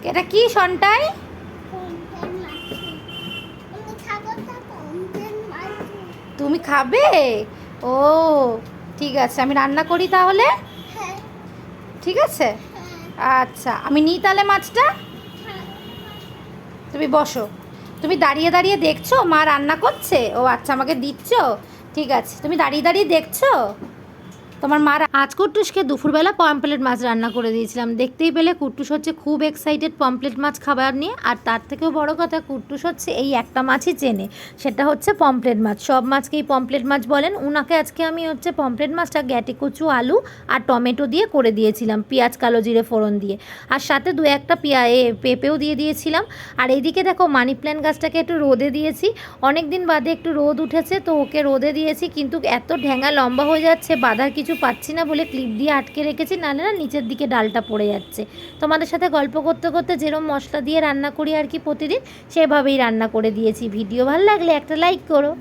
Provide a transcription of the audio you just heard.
এটা কি সন্টাই? তুমি খাবে? ও ঠিক আছে, আমি রান্না করি তাহলে। ঠিক আছে, আচ্ছা আমি নিই তাহলে মাছটা। তুমি বসো। তুমি দাঁড়িয়ে দাঁড়িয়ে দেখছো মা রান্না করছে? ও আচ্ছা, আমাকে দিচ্ছ। ঠিক আছে, তুমি দাঁড়িয়ে দাঁড়িয়ে দেখছো। তোমার মা আজ কুট্টুসকে দুপুরবেলা পমপ্লেট মাছ রান্না করে দিয়েছিলাম। দেখতেই পেলে কুট্টুস হচ্ছে খুব এক্সাইটেড পমপ্লেট মাছ খাবার নিয়ে। আর তার থেকেও বড় কথা, কুট্টুস হচ্ছে এই একটা মাছই চেনে, সেটা হচ্ছে পমপ্লেট মাছ। সব মাছকেই পমপ্লেট মাছ বলেন। উনাকে আজকে আমি হচ্ছে পমপ্লেট মাছটা গ্যাটি কচু, আলু আর টমেটো দিয়ে করে দিয়েছিলাম, পেঁয়াজ কালো জিরে ফোড়ন দিয়ে। আর সাথে দু একটা পেঁপেও দিয়ে দিয়েছিলাম। আর এইদিকে দেখো মানি প্ল্যান্ট গাছটাকে একটু রোদে দিয়েছি। অনেক দিন বাদে একটু রোদ উঠেছে, তো ওকে রোদে দিয়েছি। কিন্তু এত ঢ্যাঙা লম্বা হয়ে যাচ্ছে, বাঁধার কিছু পাচ্ছি না বলে ক্লিপ দিয়ে আটকে রেখেছি, নাহলে না নিচের দিকে ডালটা পড়ে যাচ্ছে। তোমাদের সাথে গল্প করতে করতে যেরকম মশলা দিয়ে রান্না করি আর কি প্রতিদিন, সেভাবেই রান্না করে দিয়েছি। ভিডিও ভালো লাগলে একটা লাইক করো।